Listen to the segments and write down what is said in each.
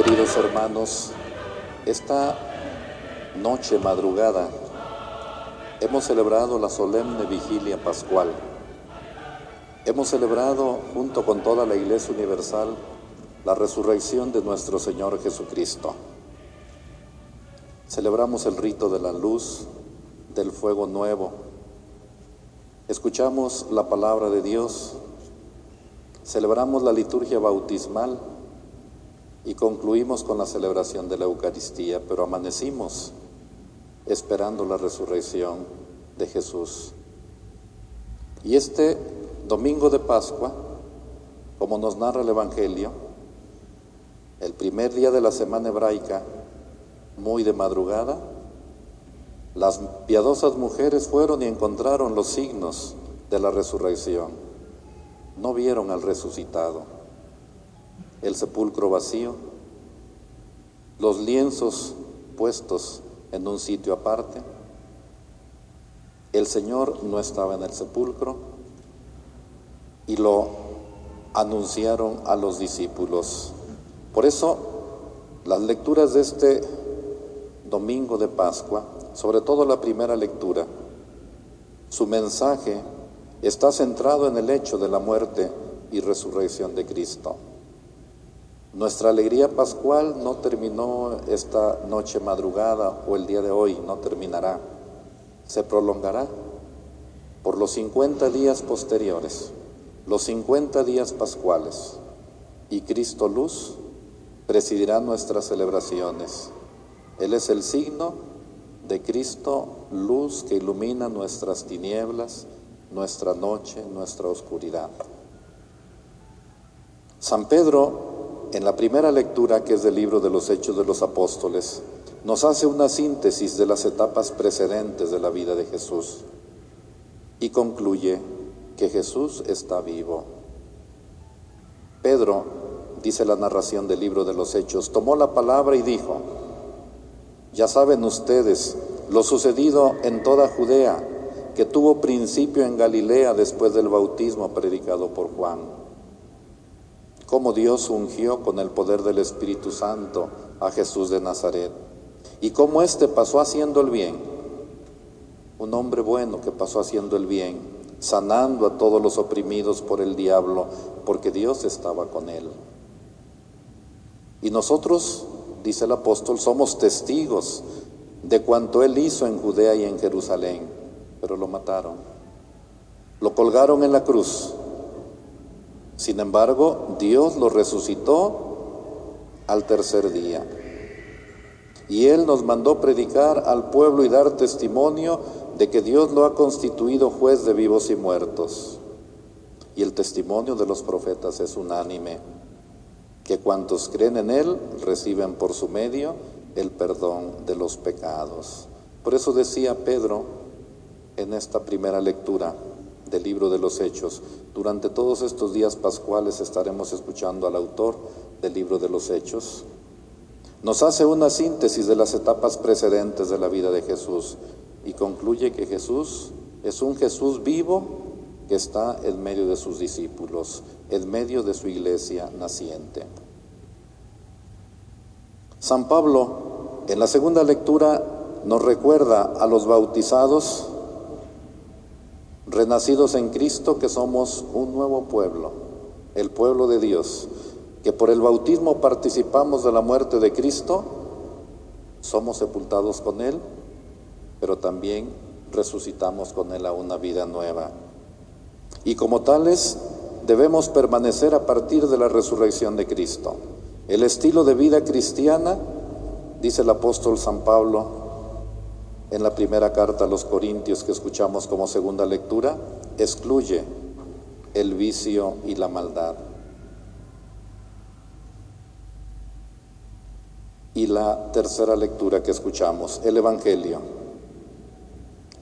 queridos hermanos, esta noche madrugada hemos celebrado la solemne vigilia pascual. Hemos celebrado junto con toda la Iglesia Universal la resurrección de nuestro Señor Jesucristo. Celebramos el rito de la luz, del fuego nuevo. Escuchamos la palabra de Dios, celebramos la liturgia bautismal y concluimos con la celebración de la Eucaristía, pero amanecimos esperando la resurrección de Jesús. Y este domingo de Pascua, como nos narra el Evangelio, el primer día de la semana hebraica, muy de madrugada, las piadosas mujeres fueron y encontraron los signos de la resurrección. No vieron al resucitado, el sepulcro vacío, los lienzos puestos en un sitio aparte. El Señor no estaba en el sepulcro y lo anunciaron a los discípulos. Por eso, las lecturas de este domingo de Pascua, sobre todo la primera lectura, su mensaje está centrado en el hecho de la muerte y resurrección de Cristo. Nuestra alegría pascual no terminó esta noche madrugada o el día de hoy, no terminará, se prolongará por los 50 días posteriores, los 50 días pascuales, y Cristo Luz presidirá nuestras celebraciones. Él es el signo de Cristo Luz que ilumina nuestras tinieblas, nuestra noche, nuestra oscuridad. San Pedro, en la primera lectura, que es del libro de los Hechos de los Apóstoles, nos hace una síntesis de las etapas precedentes de la vida de Jesús y concluye que Jesús está vivo. Pedro, dice la narración del libro de los Hechos, tomó la palabra y dijo: ya saben ustedes lo sucedido en toda Judea, que tuvo principio en Galilea después del bautismo predicado por Juan. Cómo Dios ungió con el poder del Espíritu Santo a Jesús de Nazaret, y cómo éste pasó haciendo el bien, un hombre bueno que pasó haciendo el bien, sanando a todos los oprimidos por el diablo, porque Dios estaba con él. Y nosotros, dice el apóstol, somos testigos de cuanto él hizo en Judea y en Jerusalén, pero lo mataron, lo colgaron en la cruz. Sin embargo, Dios lo resucitó al tercer día, y él nos mandó predicar al pueblo y dar testimonio de que Dios lo ha constituido juez de vivos y muertos. Y el testimonio de los profetas es unánime, que cuantos creen en él reciben por su medio el perdón de los pecados. Por eso decía Pedro en esta primera lectura del libro de los Hechos: durante todos estos días pascuales estaremos escuchando al autor del libro de los Hechos. Nos hace una síntesis de las etapas precedentes de la vida de Jesús y concluye que Jesús es un Jesús vivo que está en medio de sus discípulos, en medio de su iglesia naciente. San Pablo, en la segunda lectura, nos recuerda a los bautizados, renacidos en Cristo, que somos un nuevo pueblo, el pueblo de Dios, que por el bautismo participamos de la muerte de Cristo, somos sepultados con Él, pero también resucitamos con Él a una vida nueva. Y como tales, debemos permanecer a partir de la resurrección de Cristo. El estilo de vida cristiana, dice el apóstol San Pablo en la primera carta a los Corintios que escuchamos como segunda lectura, excluye el vicio y la maldad. Y la tercera lectura que escuchamos, el Evangelio,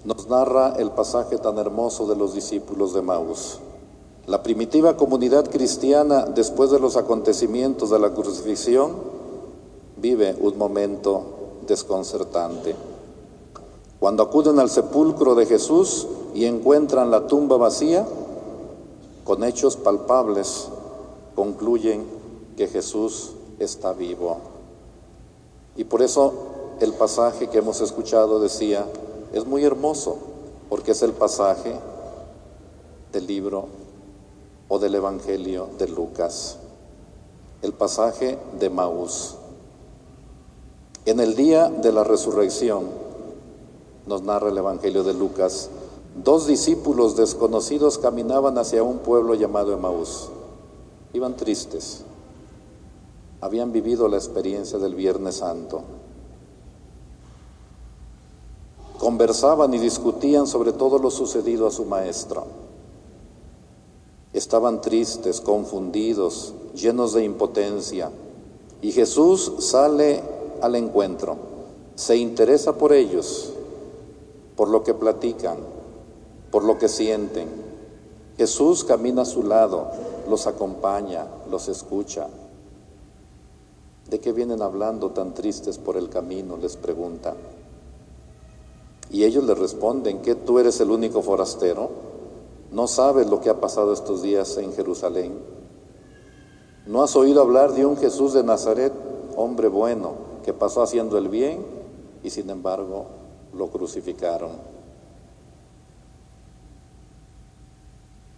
nos narra el pasaje tan hermoso de los discípulos de Emaús. La primitiva comunidad cristiana, después de los acontecimientos de la crucifixión, vive un momento desconcertante. Cuando acuden al sepulcro de Jesús y encuentran la tumba vacía, con hechos palpables concluyen que Jesús está vivo. Y por eso el pasaje que hemos escuchado decía, es muy hermoso, porque es el pasaje del libro o del Evangelio de Lucas, el pasaje de Maús. En el día de la resurrección, nos narra el Evangelio de Lucas, 2 discípulos desconocidos caminaban hacia un pueblo llamado Emaús. Iban tristes, habían vivido la experiencia del Viernes Santo. Conversaban y discutían sobre todo lo sucedido a su maestro. Estaban tristes, confundidos, llenos de impotencia, y Jesús sale al encuentro, se interesa por ellos, por lo que platican, por lo que sienten. Jesús camina a su lado, los acompaña, los escucha. ¿De qué vienen hablando tan tristes por el camino?, les pregunta. Y ellos le responden, ¿qué tú eres el único forastero? ¿No sabes lo que ha pasado estos días en Jerusalén? ¿No has oído hablar de un Jesús de Nazaret, hombre bueno, que pasó haciendo el bien y sin embargo lo crucificaron?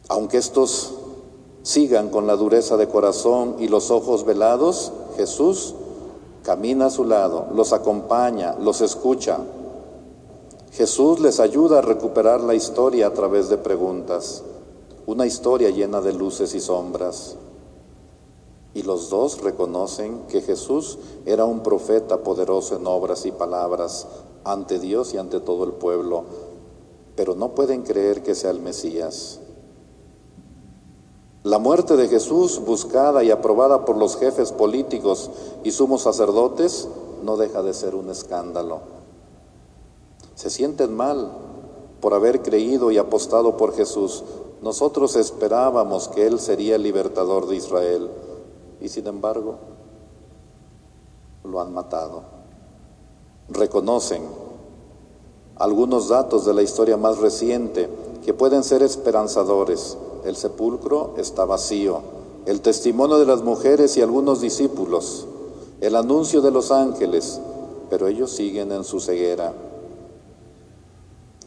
Aunque estos sigan con la dureza de corazón y los ojos velados, Jesús camina a su lado, los acompaña, los escucha. Jesús les ayuda a recuperar la historia a través de preguntas, una historia llena de luces y sombras. Y los dos reconocen que Jesús era un profeta poderoso en obras y palabras ante Dios y ante todo el pueblo, pero no pueden creer que sea el Mesías. La muerte de Jesús, buscada y aprobada por los jefes políticos y sumos sacerdotes, no deja de ser un escándalo. Se sienten mal por haber creído y apostado por Jesús. Nosotros esperábamos que Él sería el libertador de Israel y sin embargo lo han matado. Reconocen algunos datos de la historia más reciente que pueden ser esperanzadores. El sepulcro está vacío, el testimonio de las mujeres y algunos discípulos, el anuncio de los ángeles, pero ellos siguen en su ceguera.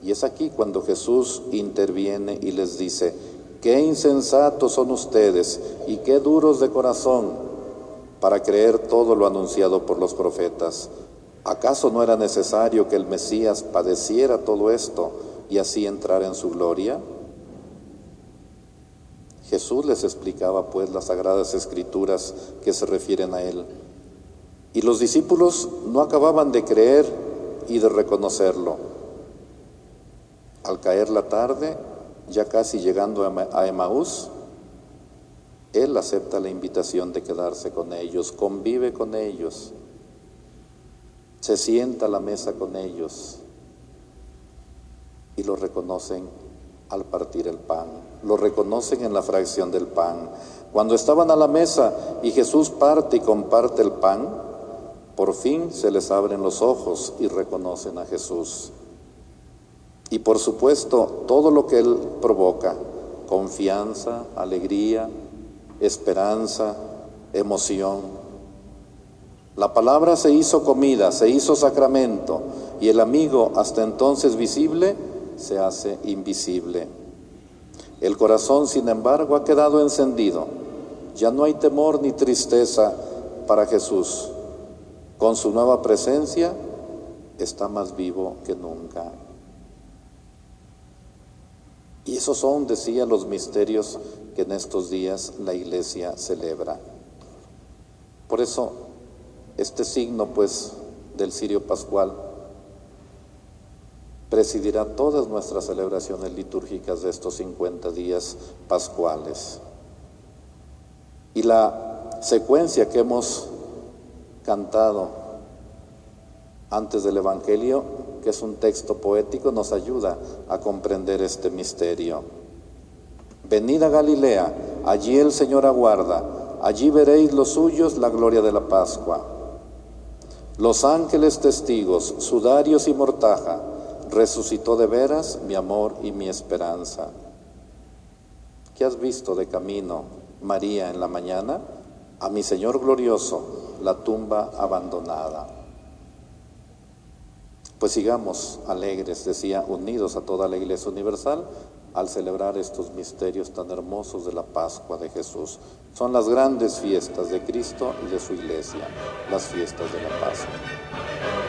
Y es aquí cuando Jesús interviene y les dice, qué insensatos son ustedes y qué duros de corazón para creer todo lo anunciado por los profetas. ¿Acaso no era necesario que el Mesías padeciera todo esto y así entrar en su gloria? Jesús les explicaba pues las sagradas escrituras que se refieren a Él. Y los discípulos no acababan de creer y de reconocerlo. Al caer la tarde, ya casi llegando a Emaús, Él acepta la invitación de quedarse con ellos, convive con ellos, se sienta a la mesa con ellos y lo reconocen al partir el pan, lo reconocen en la fracción del pan. Cuando estaban a la mesa y Jesús parte y comparte el pan, por fin se les abren los ojos y reconocen a Jesús. Y por supuesto, todo lo que Él provoca, confianza, alegría, esperanza, emoción. La palabra se hizo comida, se hizo sacramento, y el amigo hasta entonces visible se hace invisible. El corazón, sin embargo, ha quedado encendido. Ya no hay temor ni tristeza para Jesús. Con su nueva presencia está más vivo que nunca. Y esos son, decía, los misterios que en estos días la Iglesia celebra. Por eso, este signo, pues, del cirio pascual presidirá todas nuestras celebraciones litúrgicas de estos 50 días pascuales. Y la secuencia que hemos cantado antes del Evangelio, que es un texto poético, nos ayuda a comprender este misterio. Venid a Galilea, allí el Señor aguarda, allí veréis los suyos la gloria de la Pascua. Los ángeles testigos, sudarios y mortaja, resucitó de veras mi amor y mi esperanza. ¿Qué has visto de camino, María, en la mañana? A mi Señor glorioso, la tumba abandonada. Pues sigamos alegres, decía, unidos a toda la Iglesia Universal al celebrar estos misterios tan hermosos de la Pascua de Jesús. Son las grandes fiestas de Cristo y de su Iglesia, las fiestas de la Pascua.